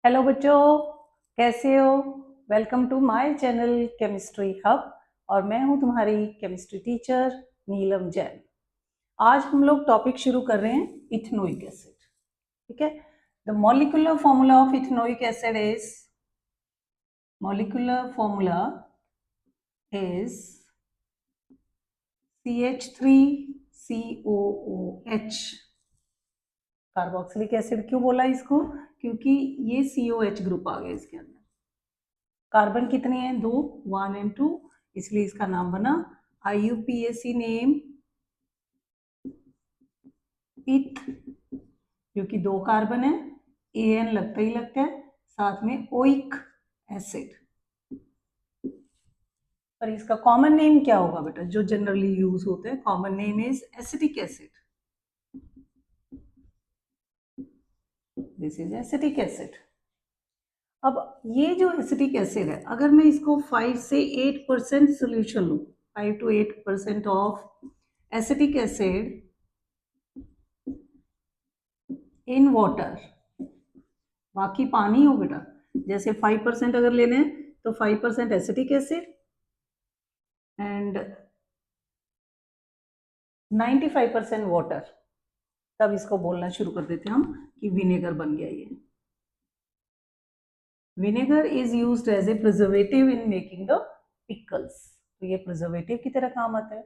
Hello बच्चों, कैसे हो? Welcome to my channel Chemistry Hub. और मैं हूं तुम्हारी केमिस्ट्री टीचर नीलम जैन। आज हम लोग टॉपिक शुरू कर रहे हैं इथेनोइक एसिड। ठीक है। The molecular formula of ethanoic acid is CH3COOH। Carboxylic acid क्यों बोला इसको? क्योंकि ये COH ग्रुप आ गया इसके अंदर। कार्बन कितने हैं? 2, 1 एंड 2, इसलिए इसका नाम बना IUPAC नेम इथ। क्योंकि 2 कार्बन है, AN लगता ही लगता है, साथ में ओइक एसिड। पर इसका कॉमन नेम क्या होगा बेटा, जो जनरली यूज होते हैं? Common name is acetic acid. This is acetic acid. अब ये जो एसिटिक एसिड है, अगर मैं इसको 5 से 8% सोल्यूशन लूं, 5 to 8% of acetic acid in water, बाकी पानी हो बेटा, जैसे 5% अगर लेने हैं तो 5% एसिटिक एसिड एंड 95% वाटर, तब इसको बोलना शुरू कर देते हैं हम कि विनेगर बन गया ये। Vinegar is used as a preservative in making the pickles. तो ये प्रिजर्वेटिव की तरह काम आता है।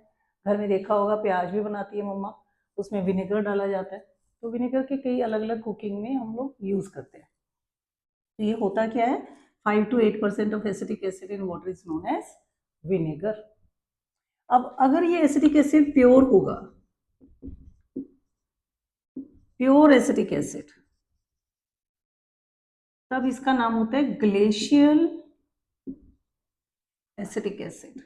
घर में देखा होगा, प्याज भी बनाती है मम्मा, उसमें विनेगर डाला जाता है। तो विनेगर के कई अलग अलग कुकिंग में हम लोग यूज करते हैं। तो ये होता क्या है? 5 to 8% of acetic acid in water is known as vinegar. अब अगर ये एसिटिक एसिड प्योर होगा, प्योर एसिटिक एसिड, तब इसका नाम होता है ग्लेशियल एसिटिक एसिड।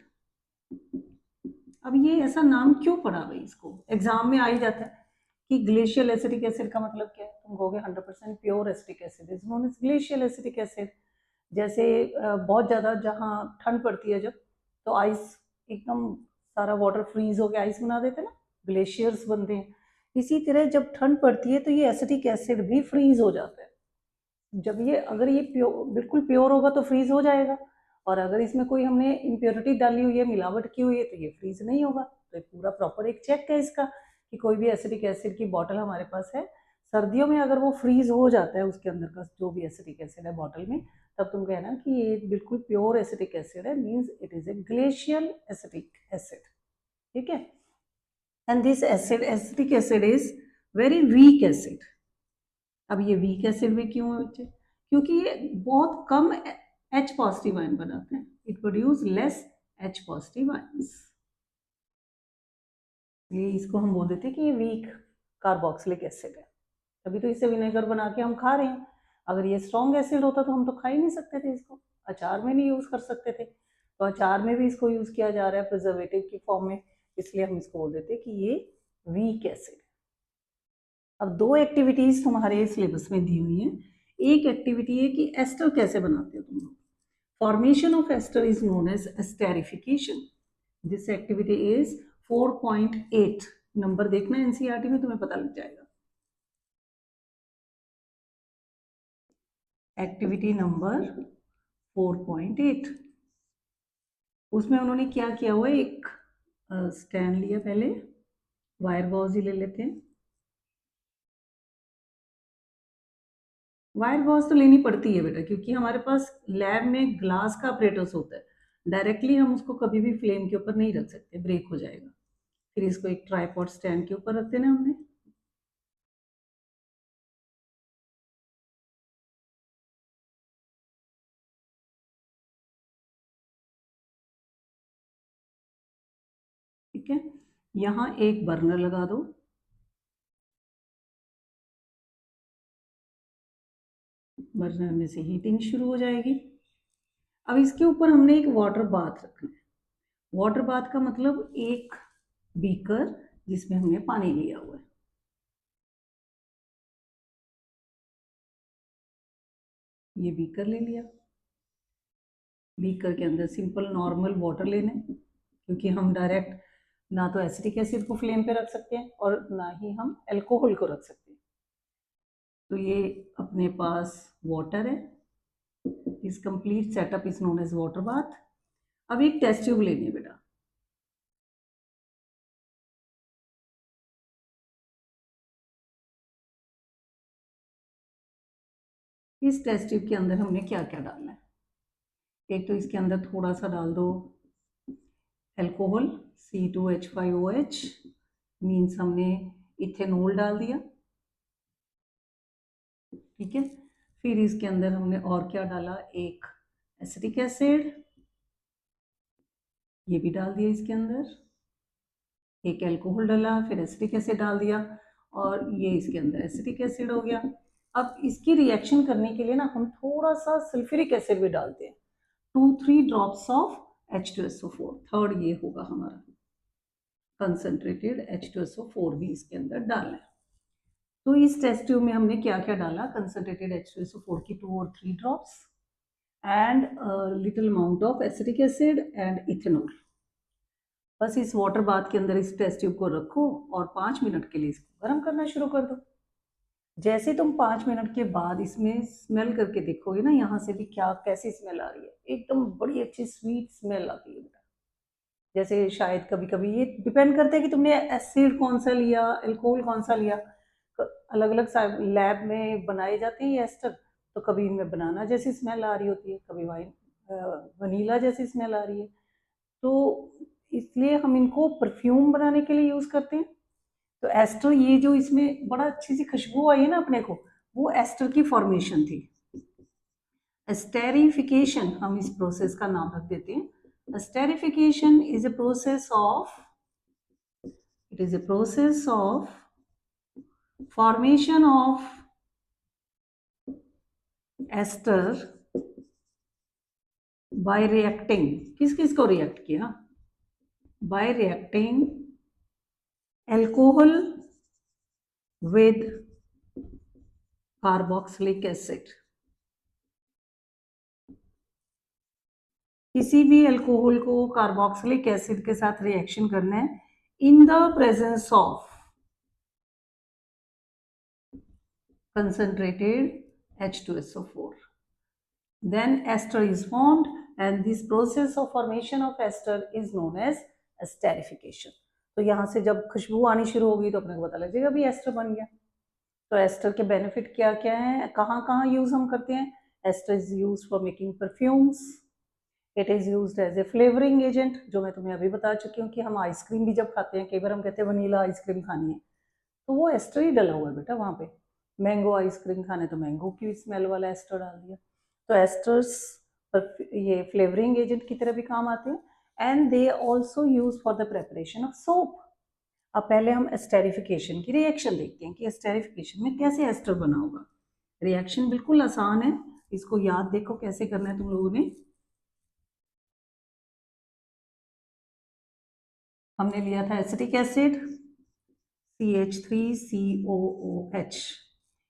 अब ये ऐसा नाम क्यों पड़ा भाई? इसको एग्जाम में आ ही जाता है कि ग्लेशियल एसिटिक एसिड का मतलब क्या है। तुम कहोगे 100% pure acetic acid is known as glacial acetic acid. जैसे बहुत ज़्यादा जहाँ ठंड पड़ती है जब, तो आइस एकदम सारा वाटर फ्रीज होकर आइस बना देते हैं ना, ग्लेशियर्स बनते हैं। इसी तरह जब ठंड पड़ती है तो ये एसिटिक एसिड भी फ्रीज हो जाता है। जब ये, अगर ये बिल्कुल प्योर होगा तो फ्रीज हो जाएगा, और अगर इसमें कोई हमने इम्प्योरिटी डाली हुई है, मिलावट की हुई है, तो ये फ्रीज नहीं होगा। तो पूरा प्रॉपर एक चेक है इसका कि कोई भी एसिटिक एसिड की बॉटल हमारे पास है, सर्दियों में अगर वो फ्रीज हो जाता है उसके अंदर का जो भी एसिटिक एसिड है बॉटल में, तब तुम कहना कि ये बिल्कुल प्योर एसिटिक एसिड है, means it is a glacial acetic acid. ठीक है। And this acid, acetic acid is very weak acid. अब ये वीक एसिड भी क्यों है बच्चे? क्योंकि ये बहुत कम H पॉजिटिव आयन बनाते हैं। It produce less H positive ions. ये इसको हम बोल देते हैं कि ये वीक कार्बोक्सिलिक एसिड है। तभी तो इसे विनेगर बना के हम खा रहे हैं। अगर ये स्ट्रॉन्ग एसिड होता तो हम तो खा ही नहीं सकते थे इसको, अचार में नहीं यूज कर सकते थे। तो अचार में भी इसको यूज किया जा रहा है प्रिजर्वेटिव की फॉर्म में, इसलिए हम इसको बोल देते हैं कि ये वीक एसिड है। अब 2 एक्टिविटीज तुम्हारे सिलेबस में दी हुई हैं। एक एक्टिविटी है कि एस्टर कैसे बनाते हो तुम लोग। Formation of ester is known as esterification. This activity is 4.8। Number देखना एनसीईआरटी में, तुम्हें पता लग जाएगा। एक्टिविटी नंबर 4.8, उसमें उन्होंने क्या किया हुआ है, एक स्टैंड लिया, पहले वायर गॉज ही ले लेते हैं। वायर गॉज तो लेनी पड़ती है बेटा, क्योंकि हमारे पास लैब में ग्लास का अपरेटस होता है, डायरेक्टली हम उसको कभी भी फ्लेम के ऊपर नहीं रख सकते, ब्रेक हो जाएगा। फिर इसको एक ट्राइपॉड स्टैंड के ऊपर रख देना हमने। ठीक है। यहाँ एक बर्नर लगा दो, बर्नर में से हीटिंग शुरू हो जाएगी। अब इसके ऊपर हमने एक वाटर बाथ रखना है। वाटर बाथ का मतलब एक बीकर जिसमें हमने पानी लिया हुआ है। ये बीकर ले लिया, बीकर के अंदर सिंपल नॉर्मल वाटर लेना है, क्योंकि हम डायरेक्ट ना तो एसिटिक एसिड को फ्लेम पे रख सकते हैं और ना ही हम अल्कोहल को रख सकते हैं। तो ये अपने पास वाटर है, इस complete setup is known as water bath. अब एक टेस्ट ट्यूब लेनी है बेटा, इस टेस्ट ट्यूब के अंदर हमने क्या क्या डालना है। एक तो इसके अंदर थोड़ा सा डाल दो एल्कोहल C2H5OH, मीन्स हमने इथेनॉल डाल दिया, ठीक है। फिर इसके अंदर हमने और क्या डाला, एक एसिटिक एसिड, ये भी डाल दिया इसके अंदर, एक एल्कोहल डाला, फिर एसिटिक एसिड डाल दिया, और ये इसके अंदर एसिटिक एसिड हो गया। अब इसकी रिएक्शन करने के लिए ना हम थोड़ा सा सल्फ्यूरिक एसिड भी डालते हैं, 2-3 ड्रॉप्स ऑफ H2SO4, थर्ड ये होगा हमारा कंसंट्रेटेड H2SO4 भी इसके अंदर डालना है। तो इस टेस्ट ट्यूब में हमने क्या क्या डाला, कंसंट्रेटेड H2SO4 की 2 और 3 drops and little amount of acetic acid and ethanol. बस इस वाटर बाथ के अंदर इस टेस्ट ट्यूब को रखो और 5 मिनट के लिए इसको गर्म करना शुरू कर दो। जैसे तुम 5 मिनट के बाद इसमें स्मेल करके देखोगे ना, यहाँ से भी क्या कैसी स्मेल आ रही है, एकदम बड़ी अच्छी स्वीट स्मेल आती है बेटा। जैसे शायद कभी कभी ये डिपेंड करता है कि तुमने एसिड कौन सा लिया, अल्कोहल कौन सा लिया। अलग अलग लैब में बनाए जाते हैं ये एस्टर, तो कभी इनमें बनाना जैसी स्मेल आ रही होती है, कभी वाइन वनीला जैसी स्मेल आ रही है। तो इसलिए हम इनको परफ्यूम बनाने के लिए यूज़ करते हैं। तो एस्टर, ये जो इसमें बड़ा अच्छी सी खुशबू आई है ना अपने को, वो एस्टर की फॉर्मेशन थी। एस्टेरिफिकेशन हम इस प्रोसेस का नाम रख देते हैं। Esterification is a process of, it is a process of formation of ester by reacting, किस किस को रिएक्ट किया, by reacting alcohol with carboxylic acid। किसी भी अल्कोहल को कार्बोक्सिलिक एसिड के साथ रिएक्शन करना है in the presence of concentrated H2SO4, then ester is formed and this process of formation of ester is known as esterification। तो यहाँ से जब खुशबू आनी शुरू होगी तो अपने को पता लग जाएगा भी एस्टर बन गया। तो एस्टर के बेनिफिट क्या क्या हैं, कहाँ कहाँ यूज हम करते हैं। Ester is use for making perfumes, it is used as a flavouring agent, जो मैं तुम्हें अभी बता चुकी हूँ कि हम आइसक्रीम भी जब खाते हैं, कई बार हम कहते हैं वनीला आइसक्रीम खानी है, तो वो एस्टर ही डला हुआ है बेटा वहाँ पे। मैंगो आइसक्रीम खाने तो मैंगो की स्मेल वाला एस्टर डाल दिया। तो एस्टर्स ये फ्लेवरिंग एजेंट की तरह भी काम आते हैं and they also use for the preparation of soap. अब पहले हम एस्टेरिफिकेशन की रिएक्शन देखते हैं कि एस्टेरिफिकेशन में कैसे एस्टर बना होगा। रिएक्शन बिल्कुल आसान है, इसको याद देखो कैसे करना है तुम लोगों ने। हमने लिया था एसिटिक एसिड CH3COOH,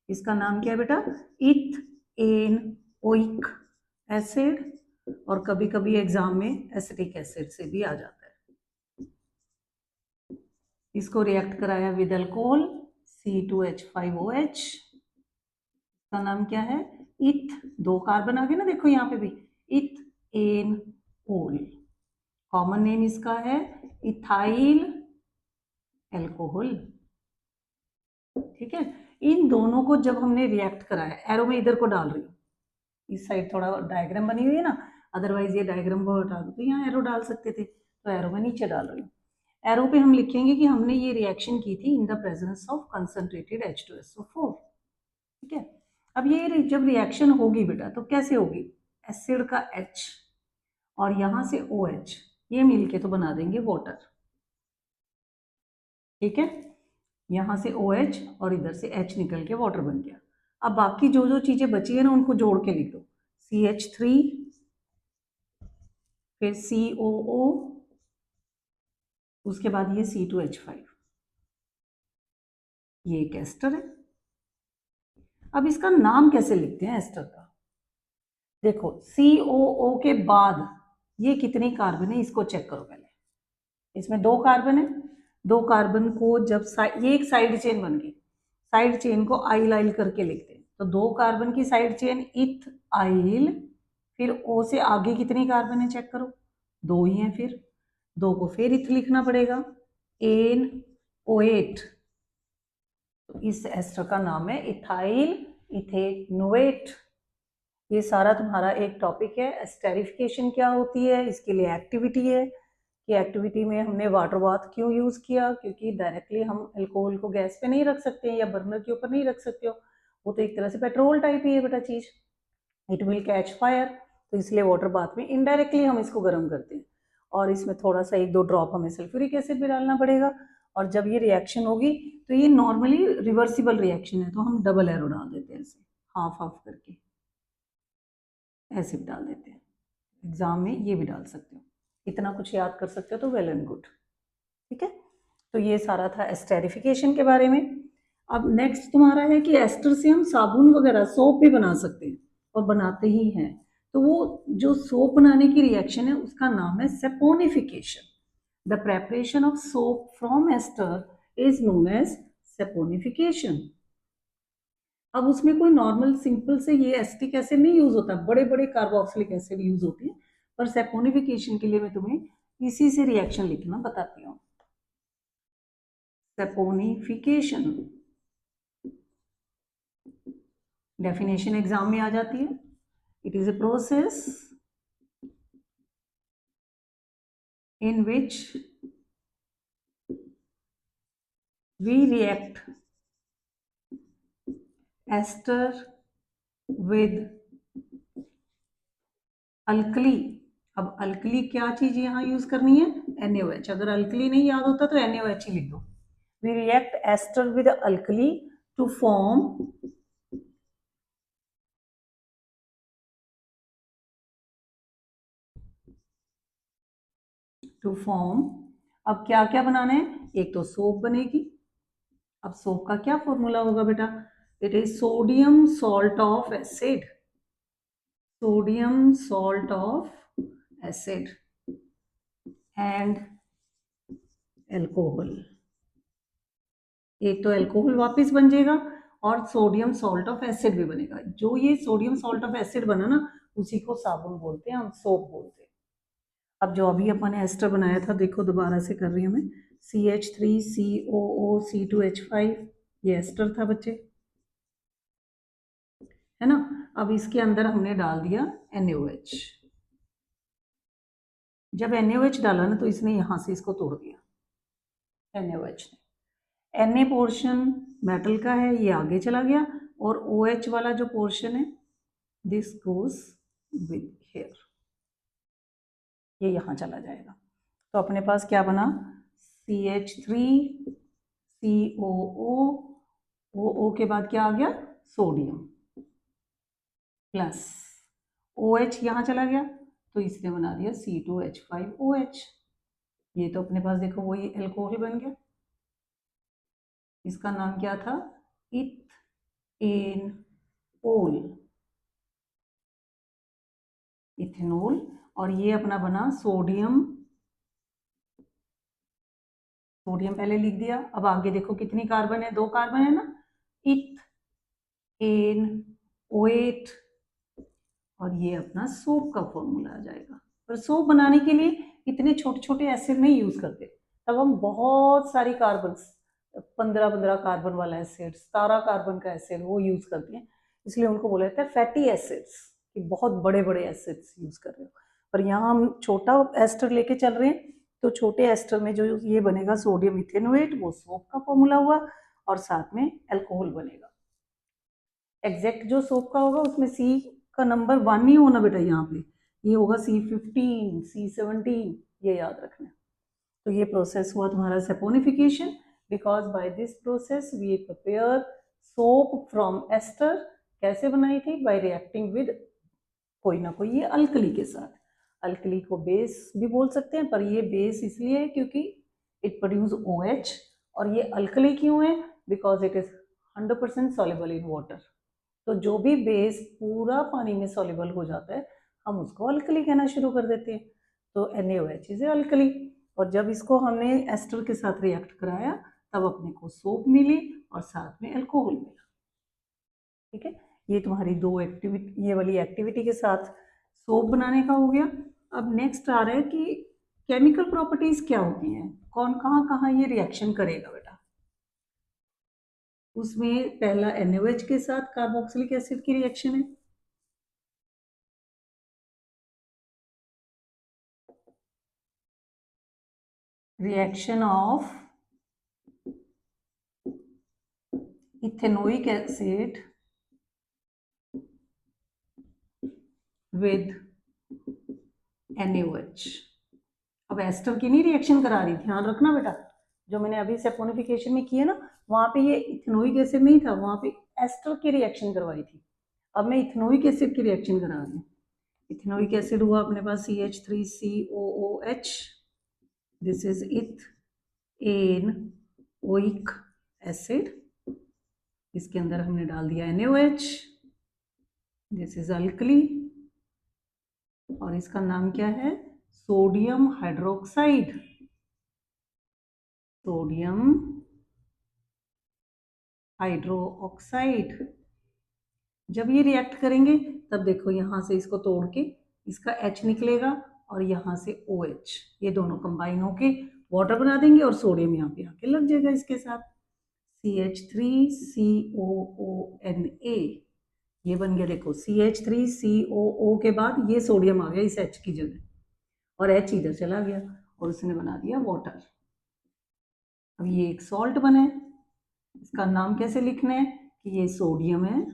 इसका नाम क्या है बेटा, इथेनोइक एसिड, और कभी कभी एग्जाम में एसिटिक एसिड से भी आ जाता है। इसको रिएक्ट कराया विद अल्कोहल C2H5OH, इसका नाम क्या है, इथ, 2 कार्बन आ गए ना देखो यहाँ पे भी, इथेनोल। कॉमन नेम इसका है इथाइल एल्कोहल, ठीक है। इन दोनों को जब हमने रिएक्ट कराया, एरो में इधर को डाल रही हूँ, इस साइड थोड़ा डायग्राम बनी हुई है ना, अदरवाइज ये डायग्राम को हटा दो तो यहाँ एरो डाल सकते थे, तो एरो में नीचे डाल रही हूँ। एरो पे हम लिखेंगे कि हमने ये रिएक्शन की थी in the presence of concentrated H2SO4, ठीक है। अब ये जब रिएक्शन होगी बेटा तो कैसे होगी, एसिड का H और यहाँ से OH, ये मिलके तो बना देंगे वाटर, ठीक है। यहाँ से OH और इधर से H निकल के वाटर बन गया। अब बाकी जो जो चीजें बची है ना उनको जोड़ के लिख दो, CH3, फिर COO, उसके बाद ये C2H5, ये एक एस्टर है। अब इसका नाम कैसे लिखते हैं एस्टर का, देखो COO के बाद ये कितनी कार्बन है इसको चेक करो पहले। इसमें 2 कार्बन है, 2 कार्बन को जब ये एक साइड चेन बन गई, साइड चेन को आइल आइल करके लिखते हैं। तो 2 कार्बन की साइड चेन इथ आइल, फिर ओ से आगे कितनी कार्बन है चेक करो, 2 ही हैं, फिर 2 को फिर इथ लिखना पड़ेगा, एन ओ8। तो इस एस्टर का नाम है इथाइल इथेनोएट। ये सारा तुम्हारा एक टॉपिक है। एस्टेरिफिकेशन क्या होती है, इसके लिए एक्टिविटी है कि एक्टिविटी में हमने वाटर बाथ क्यों यूज़ किया, क्योंकि डायरेक्टली हम अल्कोहल को गैस पे नहीं रख सकते हैं या बर्नर के ऊपर नहीं रख सकते हो, वो तो एक तरह से पेट्रोल टाइप ही है बेटा चीज़, इट विल कैच फायर। तो इसलिए वाटर बाथ में इनडायरेक्टली हम इसको गर्म करते हैं, और इसमें थोड़ा सा 1-2 ड्रॉप हमें सल्फ्यूरिक एसिड भी डालना पड़ेगा। और जब ये रिएक्शन होगी तो ये नॉर्मली रिवर्सिबल रिएक्शन है, तो हम डबल एरो डाल देते हैं, ऐसे हाफ हाफ करके ऐसे भी डाल देते हैं। एग्जाम में ये भी डाल सकते हो, इतना कुछ याद कर सकते हो तो वेल एंड गुड। ठीक है, तो ये सारा था एस्टेरिफिकेशन के बारे में। अब नेक्स्ट तुम्हारा है कि एस्टर से हम साबुन वगैरह सोप भी बना सकते हैं, और बनाते ही हैं। तो वो जो सोप बनाने की रिएक्शन है उसका नाम है saponification. The preparation of soap from ester is known as saponification. अब उसमें कोई नॉर्मल सिंपल से ये एसिटिक एसिड नहीं यूज होता, बड़े बड़े कार्बोक्सिलिक एसिड यूज होते हैं, पर सेपोनिफिकेशन के लिए मैं तुम्हें इसी से रिएक्शन लिखना बताती हूँ। सेपोनिफिकेशन डेफिनेशन एग्जाम में आ जाती है। It is a process in which we react ester with alkali. अब अल्कली क्या चीज यहाँ यूज करनी है, NaOH। अगर अल्कली नहीं याद होता तो NaOH ही लिख दो। We react ester with alkali to form अब क्या क्या बनाना है, एक तो सोप बनेगी। अब सोप का क्या फॉर्मूला होगा बेटा, it is sodium salt of acid, sodium salt of acid and alcohol. एक तो एल्कोहल वापस बन जाएगा और सोडियम सॉल्ट ऑफ एसिड भी बनेगा। जो ये सोडियम सॉल्ट ऑफ एसिड बना ना, उसी को साबुन बोलते हैं, हम सोप बोलते हैं। अब जो अभी अपन ने एस्टर बनाया था, देखो दोबारा से कर रही हूँ मैं, CH3COO C2H5, ये एस्टर था बच्चे, है ना। अब इसके अंदर हमने डाल दिया NaOH। जब NaOH डाला ना तो इसने यहाँ से इसको तोड़ दिया, NaOH ने। Na पोर्शन मेटल का है, ये आगे चला गया, और OH वाला जो पोर्शन है, दिस गोज विद हेयर, ये यहाँ चला जाएगा। तो अपने पास क्या बना, CH3COO के बाद क्या आ गया, सोडियम, प्लस OH यहाँ चला गया, तो इसने बना दिया C2H5OH। ये तो अपने पास देखो वही एल्कोहल बन गया। इसका नाम क्या था, इथेनोल, इथेनॉल। और ये अपना बना सोडियम, सोडियम पहले लिख दिया। अब आगे देखो कितनी कार्बन है, 2 कार्बन है ना, इथ एन ओ8, और ये अपना सोप का फॉर्मूला आ जाएगा। पर सोप बनाने के लिए इतने छोटे छोटे एसिड नहीं यूज करते, तब हम बहुत सारी कार्बन, 15-15 कार्बन वाला एसिड, 17 कार्बन का एसिड वो यूज करते हैं, इसलिए उनको बोला जाता है फैटी एसिड्स, कि बहुत बड़े बड़े एसिड्स यूज कर रहे हो। पर यहाँ हम छोटा एस्टर लेके चल रहे हैं, तो छोटे एस्टर में जो ये बनेगा सोडियम इथेनोएट, वो सोप का फॉर्मूला हुआ, और साथ में अल्कोहल बनेगा। एग्जैक्ट जो सोप का होगा उसमें C का नंबर 1 नहीं होना बेटा, यहाँ पे ये होगा C15 C17, ये याद रखना। तो ये प्रोसेस हुआ तुम्हारा saponification, because by this process we prepare soap from ester. कैसे बनाई थी, बाय रिएक्टिंग विद कोई ना कोई ये अल्कली के साथ। अल्कली को बेस भी बोल सकते हैं, पर ये बेस इसलिए है क्योंकि इट प्रोड्यूस OH, और ये अल्कली क्यों है, because it is 100% soluble in water. तो जो भी बेस पूरा पानी में सॉल्युबल हो जाता है, हम उसको अल्कली कहना शुरू कर देते हैं। तो NaOH इज अल्कली, और जब इसको हमने एस्टर के साथ रिएक्ट कराया, तब अपने को सोप मिली, और साथ में अल्कोहल मिला। ठीक है, ये तुम्हारी दो एक्टिविटी, ये वाली एक्टिविटी के साथ सोप बनाने का हो गया। अब नेक्स्ट आ रहा है कि केमिकल प्रॉपर्टीज क्या होती हैं, कौन कहाँ कहाँ ये रिएक्शन करेगा बेटा। उसमें पहला NaOH के साथ कार्बोक्सिलिक एसिड की रिएक्शन है। Reaction of ethanoic acid with NaOH। अब एस्टर की नहीं रिएक्शन करा रही, ध्यान रखना बेटा, जो मैंने अभी सैपोनिफिकेशन में किया ना, वहां पे ये इथेनोइक एसिड नहीं था, वहां पे एस्टर की रिएक्शन करवाई थी। अब मैं इथेनोइक एसिड की रिएक्शन करा रही हूँ। इथेनोइक एसिड हुआ अपने पास CH3COOH, this is ethanoic acid. इसके अंदर हमने डाल दिया NaOH, दिस इज अल्कली, और इसका नाम क्या है, सोडियम हाइड्रोक्साइड। Sodium hydroxide. जब ये रिएक्ट करेंगे तब देखो यहाँ से इसको तोड़ के इसका H निकलेगा और यहाँ से OH, ये दोनों कंबाइन होके वाटर बना देंगे और सोडियम यहाँ पे आके लग जाएगा इसके साथ। CH3COONA, ये बन गया देखो CH3COO के बाद ये सोडियम आ गया इस H की जगह, और H इधर चला गया और उसने बना दिया वाटर। अब ये एक सॉल्ट बना है, इसका नाम कैसे लिखना है कि ये सोडियम है,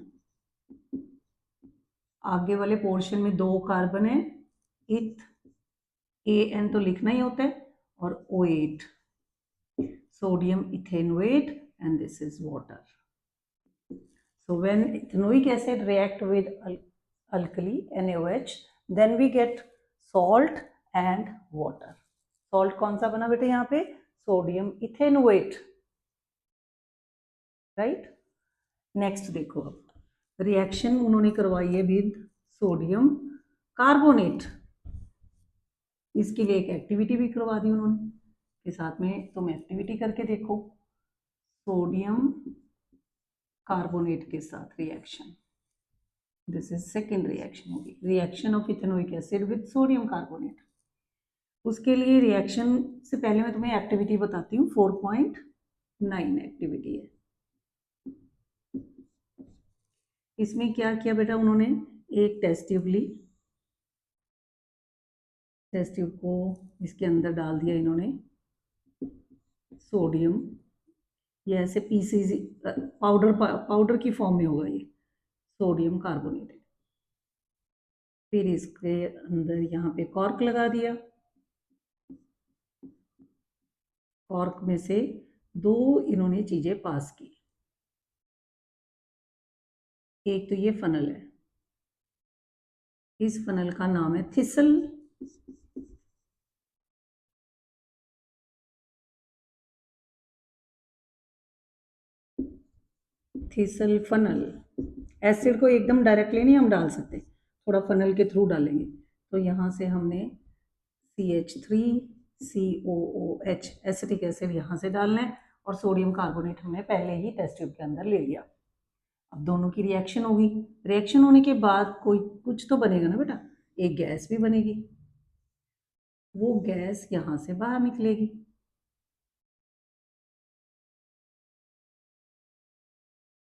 आगे वाले पोर्शन में 2 कार्बन है, इथ AN तो लिखना ही होता है, और O8, sodium ethanoate, and this is water. So when ethanoic acid react with alkali NaOH, then we get salt and water. Salt कौन सा बना बेटे यहाँ पे, सोडियम इथेनोएट, राइट। नेक्स्ट देखो, अब रिएक्शन उन्होंने करवाई है विद सोडियम कार्बोनेट, इसके लिए एक एक्टिविटी भी करवा दी उन्होंने, के साथ में तुम एक्टिविटी करके देखो। सोडियम कार्बोनेट के साथ reaction, this is second reaction होगी, reaction of ethanoic acid with sodium carbonate. उसके लिए रिएक्शन से पहले मैं तुम्हें एक्टिविटी बताती हूँ, 4.9 एक्टिविटी है। इसमें क्या किया बेटा उन्होंने, एक टेस्ट ट्यूब ली, टेस्ट ट्यूब को इसके अंदर डाल दिया इन्होंने सोडियम, ये ऐसे पीसीज पाउडर की फॉर्म में होगा ये सोडियम कार्बोनेट। फिर इसके अंदर यहाँ पे कॉर्क लगा दिया, कॉर्क में से 2 इन्होंने चीजें पास की, एक तो ये फनल है, इस फनल का नाम है थिसल, थिसल फनल। एसिड को एकदम डायरेक्टली नहीं हम डाल सकते, थोड़ा फनल के थ्रू डालेंगे। तो यहाँ से हमने CH3COOH एसिटिक एसिड यहाँ से डालना है, और सोडियम कार्बोनेट हमने पहले ही टेस्ट ट्यूब के अंदर ले लिया। अब दोनों की रिएक्शन होगी, रिएक्शन होने के बाद कोई कुछ तो बनेगा ना बेटा, एक गैस भी बनेगी, वो गैस यहाँ से बाहर निकलेगी।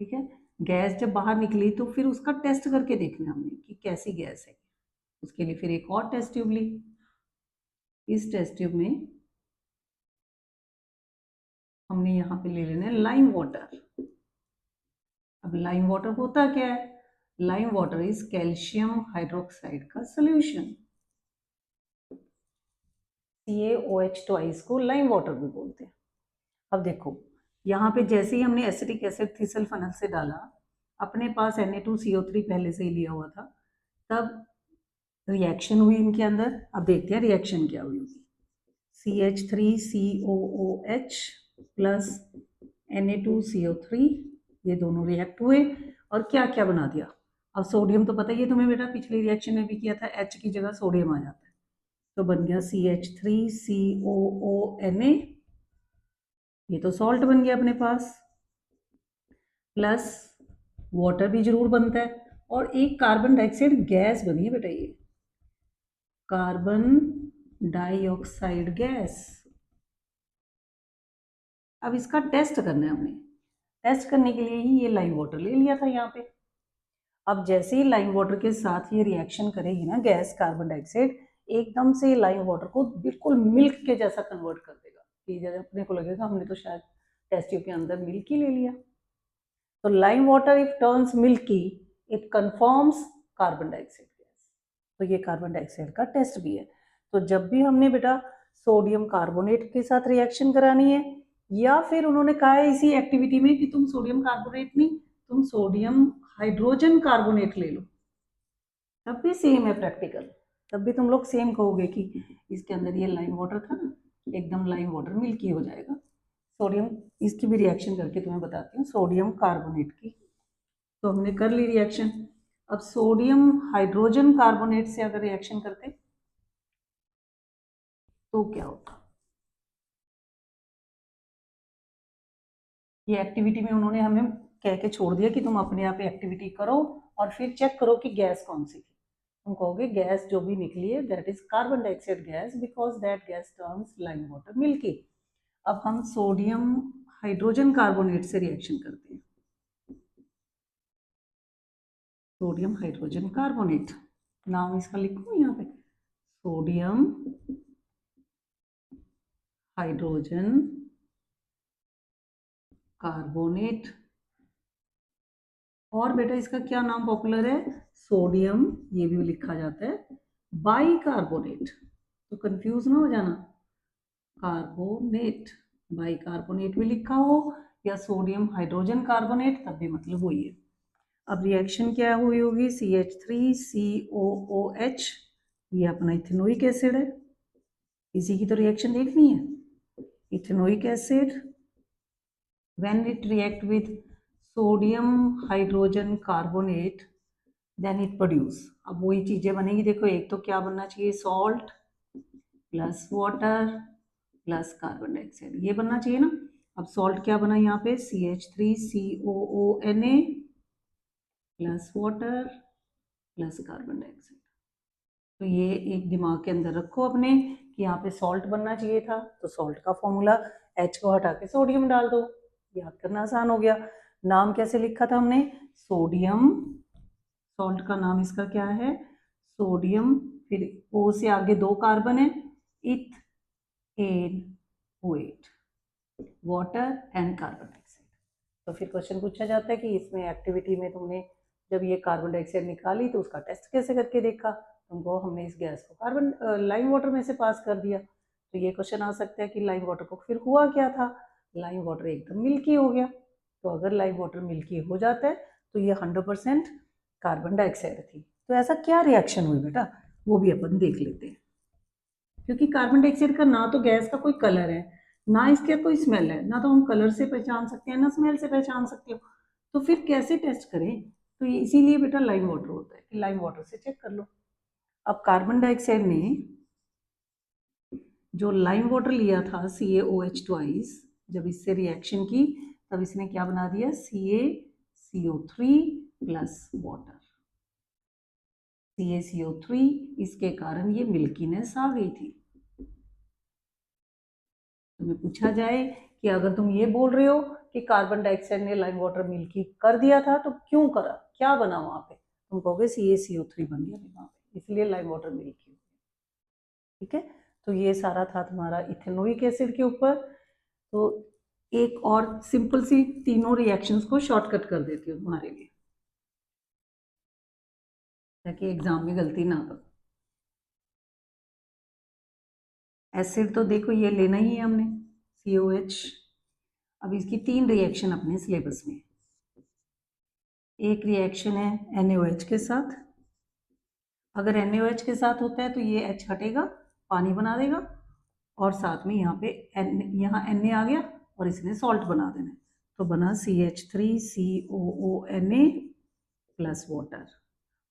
ठीक है, गैस जब बाहर निकली तो फिर उसका टेस्ट करके देखना हमने कि कैसी गैस है। उसके लिए फिर एक और टेस्ट ट्यूब ली, इस टेस्ट ट्यूब में हमने यहाँ पे ले लेना है लाइम वाटर। अब लाइम वाटर होता क्या है, lime water is calcium hydroxide का सोल्यूशन, CaOH ट्वाइस को लाइम वाटर भी बोलते हैं। अब देखो यहाँ पे जैसे ही हमने एसिटिक एसिड थिसल फनल से डाला, अपने पास Na2CO3 पहले से ही लिया हुआ था, तब रिएक्शन हुई इनके अंदर। अब देखते हैं रिएक्शन क्या हुई होगी, CH3COOH प्लस Na2CO3, ये दोनों रिएक्ट हुए और क्या क्या बना दिया। अब सोडियम तो पता ही है तुम्हें बेटा, पिछली रिएक्शन में भी किया था, H की जगह सोडियम आ जाता है, तो बन गया CH3COONA, ये तो सॉल्ट बन गया अपने पास। प्लस वाटर भी जरूर बनता है, और एक कार्बन डाइऑक्साइड गैस बनी है बेटा, ये कार्बन डाइऑक्साइड गैस। अब इसका टेस्ट करना है हमने। टेस्ट करने के लिए ही ये लाइम वाटर ले लिया था यहाँ पे। अब जैसे ही लाइम वाटर के साथ ये रिएक्शन करेगी ना गैस कार्बन डाइऑक्साइड, एकदम से लाइम वाटर को बिल्कुल मिल्क के जैसा कन्वर्ट कर देगा, कि जैसे अपने को लगेगा हमने तो शायद टेस्ट ट्यूब के अंदर मिल्क ही ले लिया। तो lime water if turns milky it confirms carbon dioxide gas. तो ये कार्बन डाइऑक्साइड का टेस्ट भी है। तो जब भी हमने बेटा सोडियम कार्बोनेट के साथ रिएक्शन करानी है, या फिर उन्होंने कहा है इसी एक्टिविटी में कि तुम सोडियम कार्बोनेट नहीं, तुम सोडियम हाइड्रोजन कार्बोनेट ले लो, तब भी सेम है प्रैक्टिकल। तब भी तुम लोग सेम कहोगे कि इसके अंदर ये लाइम वाटर था ना, एकदम लाइम वाटर मिल्की हो जाएगा। सोडियम, इसकी भी रिएक्शन करके तुम्हें बताती हूँ सोडियम कार्बोनेट की। तो हमने कर ली रिएक्शन। अब सोडियम हाइड्रोजन कार्बोनेट से अगर रिएक्शन करते तो क्या होता। ये एक्टिविटी में उन्होंने हमें कह के छोड़ दिया कि तुम अपने आप एक्टिविटी करो और फिर चेक करो कि गैस कौन सी थी। तुम कहोगे गैस जो भी निकली है that is carbon dioxide gas because that gas turns lime water milky. अब हम सोडियम हाइड्रोजन कार्बोनेट से रिएक्शन करते हैं। सोडियम हाइड्रोजन कार्बोनेट, नाम इसका लिखूं यहाँ पे, सोडियम हाइड्रोजन कार्बोनेट। और बेटा इसका क्या नाम पॉपुलर है, सोडियम, ये भी लिखा जाता है बाइकार्बोनेट। तो कंफ्यूज ना हो जाना, कार्बोनेट बाइकार्बोनेट भी लिखा हो या सोडियम हाइड्रोजन कार्बोनेट, तब भी मतलब वही है। अब रिएक्शन क्या हुई होगी, CH3COOH, ये अपना इथेनोइक एसिड है, इसी की तो रिएक्शन देखनी है। Ethanoic acid when it react with sodium hydrogen carbonate then it produce। अब वही चीजें बनेगी, देखो एक तो क्या बनना चाहिए, salt plus water plus carbon dioxide, ये बनना चाहिए ना। अब सॉल्ट क्या बना यहाँ पे, CH3COONA plus water plus carbon dioxide. तो ये एक दिमाग के अंदर रखो अपने कि यहाँ पे सॉल्ट बनना चाहिए था, तो सॉल्ट का फॉर्मूला H को हटा के सोडियम डाल दो, याद करना आसान हो गया। नाम कैसे लिखा था हमने, सोडियम, सॉल्ट का नाम इसका क्या है, सोडियम, फिर O से आगे 2 कार्बन है, ethanoate, water and carbon dioxide. तो फिर क्वेश्चन पूछा जाता है कि इसमें एक्टिविटी में तुमने जब ये कार्बन डाइऑक्साइड निकाली तो उसका टेस्ट कैसे करके देखा। तुमको हमने इस गैस को कार्बन लाइम वाटर में से पास कर दिया, तो ये क्वेश्चन आ सकता है कि लाइम वाटर को फिर हुआ क्या था, लाइम वाटर एकदम मिल्की हो गया। तो अगर लाइम वाटर मिल्की हो जाता है तो ये 100% कार्बन डाइऑक्साइड थी। तो ऐसा क्या रिएक्शन हुई बेटा, वो भी अपन देख लेते हैं। क्योंकि कार्बन डाइऑक्साइड का ना तो गैस का कोई कलर है, ना इसके कोई स्मेल है, ना तो हम कलर से पहचान सकते हैं ना स्मेल से पहचान सकते हो, तो फिर कैसे टेस्ट करें। तो इसीलिए बेटा लाइम वाटर होता है कि लाइम वाटर से चेक कर लो। अब कार्बन डाइऑक्साइड ने जो लाइम वाटर लिया था CaOH ट्वाइस, जब इससे रिएक्शन की तब इसने क्या बना दिया, CaCO3 प्लस वाटर। CaCO3, इसके कारण ये मिल्कीनेस आ गई थी। तुम्हें पूछा जाए कि अगर तुम ये बोल रहे हो कि कार्बन डाइऑक्साइड ने लाइम वाटर मिल्की कर दिया था तो क्यों करा, क्या बना वहां पे, तुम कहोगे CaCO3 बन गया वहां पे, इसलिए लाइम वाटर मिल्की। ठीक है, तो ये सारा था तुम्हारा इथेनोइक एसिड के ऊपर। तो एक और सिंपल सी तीनों रिएक्शंस को शॉर्टकट कर देती हूँ तुम्हारे लिए, ताकि एग्जाम में गलती ना करो। एसिड तो देखो ये लेना ही है हमने, COH। अब इसकी 3 रिएक्शन अपने सिलेबस में, एक रिएक्शन है NaOH के साथ, अगर NaOH के साथ होता है तो ये H हटेगा, पानी बना देगा, और साथ में यहाँ पे यहाँ Na आ गया और इसने सॉल्ट बना देना है, तो बना CH3COONA प्लस वाटर,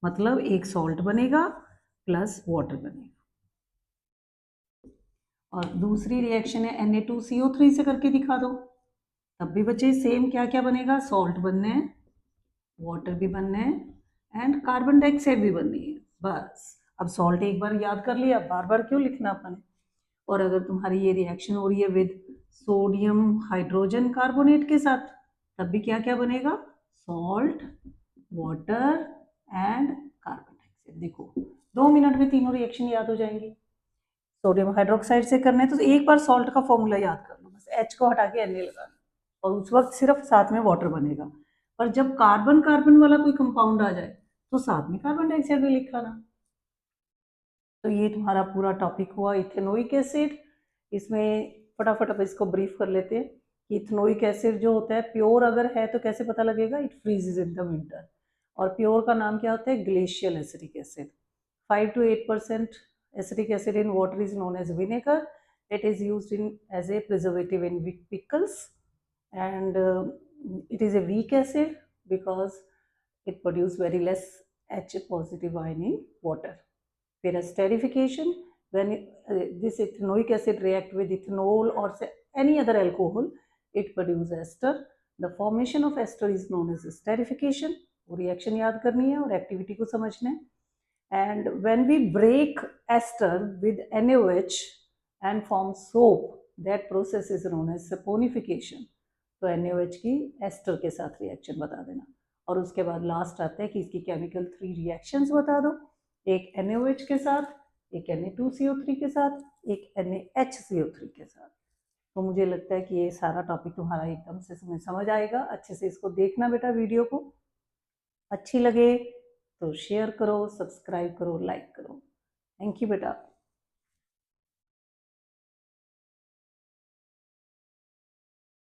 मतलब एक सॉल्ट बनेगा प्लस वाटर बनेगा। और दूसरी रिएक्शन है Na2CO3 से करके दिखा दो, तब भी बच्चे सेम क्या क्या बनेगा, सॉल्ट बनने हैं, वाटर भी बनने हैं एंड कार्बन डाइऑक्साइड भी बननी है। बस अब सॉल्ट एक बार याद कर लिया, बार बार क्यों लिखना अपन। और अगर तुम्हारी ये रिएक्शन हो रही है विद सोडियम हाइड्रोजन कार्बोनेट के साथ, तब भी क्या क्या बनेगा, salt, water and carbon dioxide. देखो 2 मिनट में तीनों रिएक्शन याद हो जाएंगी। सोडियम हाइड्रोक्साइड से करना है तो एक बार सॉल्ट का फॉर्मूला याद कर लो, बस H को हटा के Na लगाना और उस वक्त सिर्फ साथ में वाटर बनेगा। पर जब कार्बन कार्बन वाला कोई कंपाउंड आ जाए तो साथ में कार्बन डाइऑक्साइड भी लिखाना। तो ये तुम्हारा पूरा टॉपिक हुआ इथेनोइक एसिड। इसमें फटाफट अब इसको ब्रीफ कर लेते हैं कि इथेनोइक एसिड जो होता है प्योर अगर है तो कैसे पता लगेगा, इट फ्रीजेज इन द विंटर। और प्योर का नाम क्या होता है, glacial acidic acid. 5 to 8% acetic acid in water is known as vinegar. It is used in as a preservative in pickles, and it is a weak acid because it produces very less H positive ion in water. Whereas esterification, when this ethanoic acid react with ethanol or say any other alcohol, it produces ester. The formation of ester is known as esterification. वो reaction याद करनी है और activity को समझना है। And when we break ester with NaOH and form soap, that process is known as saponification. तो NaOH की एस्टर के साथ रिएक्शन बता देना। और उसके बाद लास्ट आता है कि इसकी केमिकल 3 रिएक्शंस बता दो, एक NaOH के साथ, एक Na2CO3 के साथ, एक NaHCO3 के साथ। तो मुझे लगता है कि ये सारा टॉपिक तुम्हारा एकदम से समझ आएगा। अच्छे से इसको देखना बेटा, वीडियो को अच्छी लगे तो शेयर करो, सब्सक्राइब करो, लाइक करो। थैंक यू बेटा।